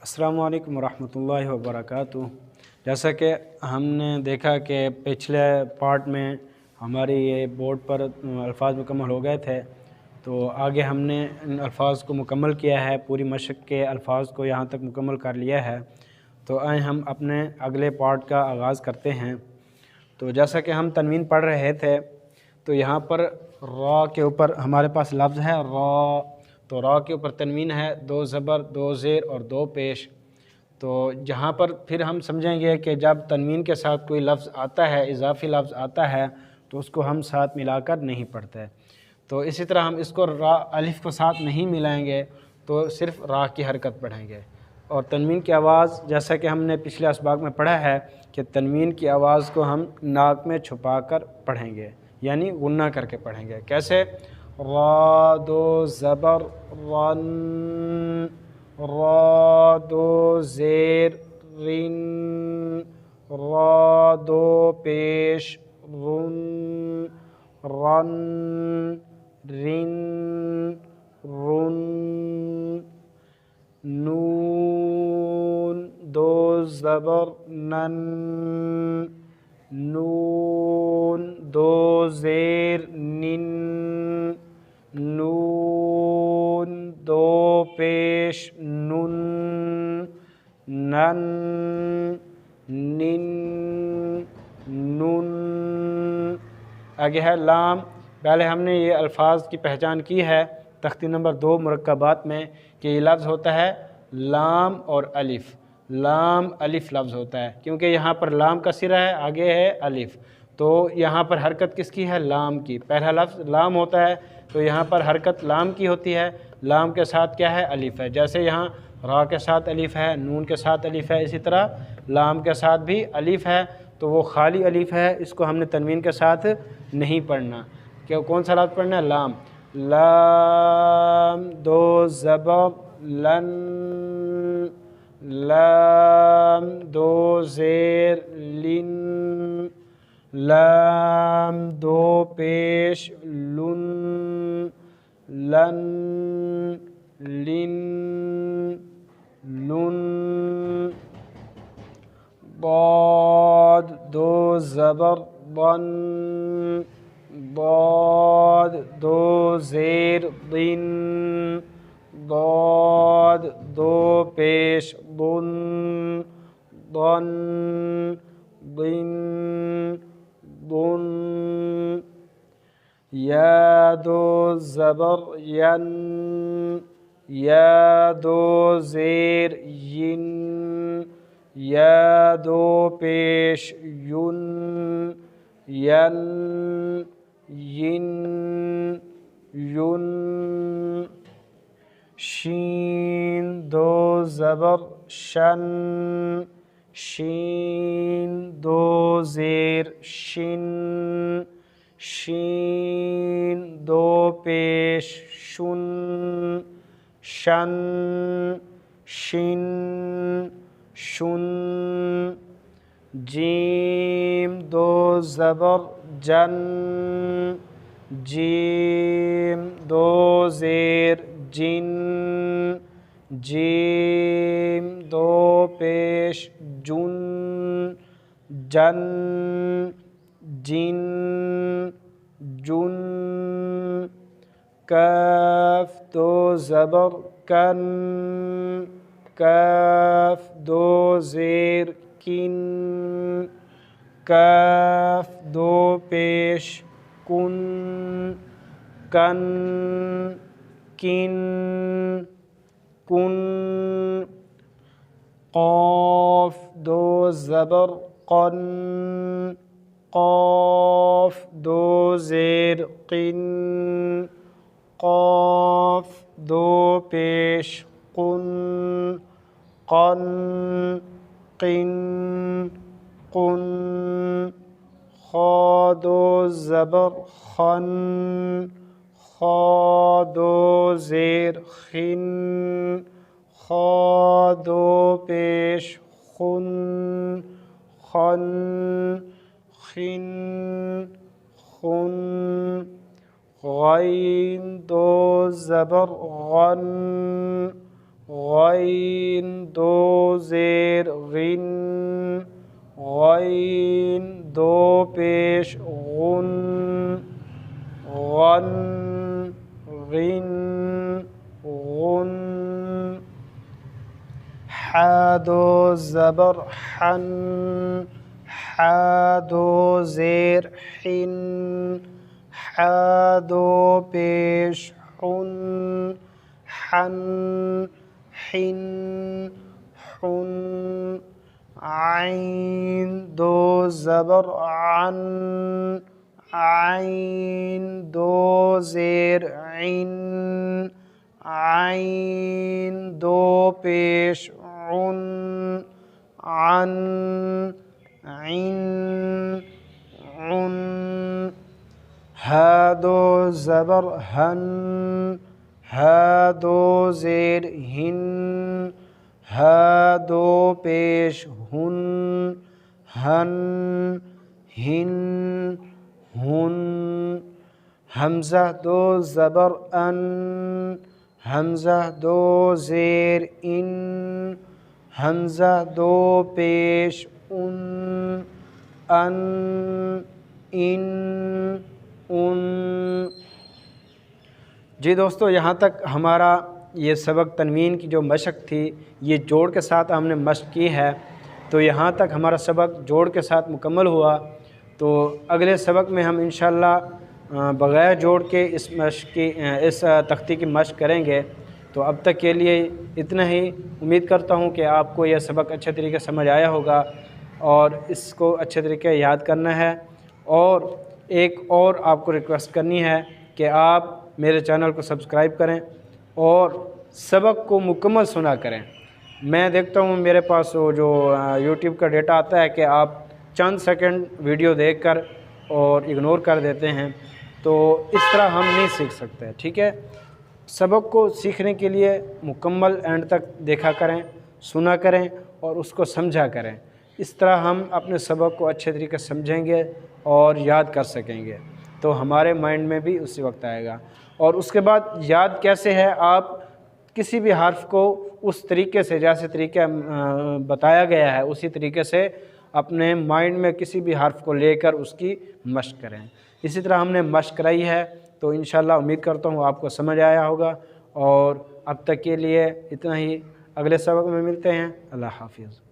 अस्सलाम वालेकुम रहमतुल्लाहि व बरकातुहू। जैसा कि हमने देखा कि पिछले पार्ट में हमारे ये बोर्ड पर अल्फाज मुकम्मल हो गए थे, तो आगे हमने इन अल्फाज को मुकम्मल किया है, पूरी मशक़ के अल्फाज को यहाँ तक मुकम्मल कर लिया है। तो आए हम अपने अगले पार्ट का आगाज़ करते हैं। तो जैसा कि हम तनवीन पढ़ रहे थे, तो यहाँ पर रा के ऊपर हमारे पास लफ्ज़ है रा। तो रा के ऊपर तनवीन है, दो ज़बर, दो ज़ेर और दो पेश। तो जहाँ पर फिर हम समझेंगे कि जब तनवीन के साथ कोई लफ्ज़ आता है, इजाफ़ी लफ्ज़ आता है, तो उसको हम साथ मिलाकर नहीं पढ़ते। तो इसी तरह हम इसको रा अलिफ़ को साथ नहीं मिलाएंगे, तो सिर्फ़ रा की हरकत पढ़ेंगे। और तनवीन की आवाज़, जैसा कि हमने पिछले असबाक में पढ़ा है कि तनवीन की आवाज़ को हम नाक में छुपा कर पढ़ेंगे, यानी गुन्ना करके पढ़ेंगे। कैसे? रा दो ज़बर रन, रा दो ज़ेर रिन, रा दो पेश रुन, रन रिन रुन, नून दो ज़बर नन, नून दो ज़ेर निन, नून दो पेश नुन, नन निन नुन। आगे है लाम। पहले हमने ये अल्फाज की पहचान की है तख्ती नंबर 2 मुरक्कबात में कि ये लफ्ज़ होता है लाम और अलिफ़। लाम अलिफ़ लफ्ज़ होता है, क्योंकि यहाँ पर लाम का सिरा है, आगे है अलिफ़। तो यहाँ पर हरकत किसकी है? लाम की। पहला लफ्ज़ लाम होता है, तो यहाँ पर हरकत लाम की होती है। लाम के साथ क्या है? अलिफ़ है। जैसे यहाँ रा के साथ अलिफ़ है, नून के साथ अलिफ़ है, इसी तरह लाम के साथ भी अलिफ़ है। तो वो खाली अलिफ़ है, इसको हमने तनवीन के साथ नहीं पढ़ना। क्यों? कौन सा लफ्ज़ पढ़ना है? लाम। लाम दो ज़बर लन, लाम दो ज़ेर लिन, लाम दो पेश लुन, लन लिन लुन, बाद दो ज़बर बन, बाद दो ज़ेर दिन, बाद दो पेश बुन, बन दिन बुन, या दो ज़बर यन, या दो ज़ेर यिन, या दो पेश युन, यन यिन युन, शीन दो ज़बर शन, शीन दो ज़ेर शिन, शीन दो पेश शुन, शन शिन शुन, जीम दो ज़बर जन, जीम दो ज़ेर जिन, जीम दो पेश जुन, जन जिन जुन, काफ दो ज़बर कन, काफ दो ज़ेर किन, काफ दो पेश कुन, कन किन कुन, क़ाफ दो ज़बर क़न, क़ाफ दो ज़ेर क़िन, क़ाफ दो पेश क़ुन, क़न क़िन क़ुन, ख़ा दो ज़बर ख़न, ख़ा दो ज़ेर ख़िन, ख़ा दो पेश ख़ुन, ख़न ख़िन ख़ुन, ग़ैन दो ज़बर ग़न, غین دو زیر غن، غین دو پیش غن، غن غن غن، ح دو زبر حن، ح دو زیر حن، ح دو پیش حن، حن حن حن، عین دو زبر عن، عین دو زیر عین، عین دو پیش عن، عن عن عن، ہ دو زبر ہن، ہ دو زیر ہن، ہ دو پیش ہن، ہن ہن ہن، حمزہ دو زبر ان، حمزہ دو زیر ان، حمزہ دو پیش ان، ان ان ان۔ جی دوستو، یہاں تک ہمارا یہ سبق تنوین کی جو مشق تھی یہ جوڑ کے ساتھ ہم نے مشق کی ہے، تو یہاں تک ہمارا سبق جوڑ کے ساتھ مکمل ہوا۔ تو اگلے سبق میں ہم انشاءاللہ بغیر جوڑ کے اس تختی کی مشق کریں گے۔ تو اب تک کے لیے اتنا ہی، امید کرتا ہوں کہ آپ کو یہ سبق اچھے طریقے سے سمجھ آیا ہوگا اور اس کو اچھے طریقے یاد کرنا ہے۔ اور ایک اور آپ کو ریکویسٹ کرنی ہے کہ آپ میرے چینل کو سبسکرائب کریں اور سبق کو مکمل سنا کریں۔ میں دیکھتا ہوں میرے پاس وہ جو یوٹیوب کا ڈیٹا آتا ہے کہ آپ چند سیکنڈ ویڈیو دیکھ کر اور اگنور کر دیتے ہیں، تو اس طرح ہم نہیں سیکھ سکتے، ٹھیک ہے؟ سبق کو سیکھنے کے لیے مکمل اینڈ تک دیکھا کریں، سنا کریں اور اس کو سمجھا کریں۔ اس طرح ہم اپنے سبق کو اچھے طریقے سے سمجھیں گے اور یاد کر سکیں گے، تو ہمارے مائنڈ میں بھی اسی وقت آئے گا۔ اور اس کے بعد یاد کیسے ہے، آپ کسی بھی حرف کو اس طریقے سے جیسے طریقہ بتایا گیا ہے اسی طریقے سے اپنے مائنڈ میں کسی بھی حرف کو لے کر اس کی مشق کریں۔ اسی طرح ہم نے مشق کرائی ہے، تو انشاءاللہ امید کرتا ہوں آپ کو سمجھ آیا ہوگا۔ اور اب تک کے لیے اتنا ہی، اگلے سبق میں ملتے ہیں۔ اللہ حافظ۔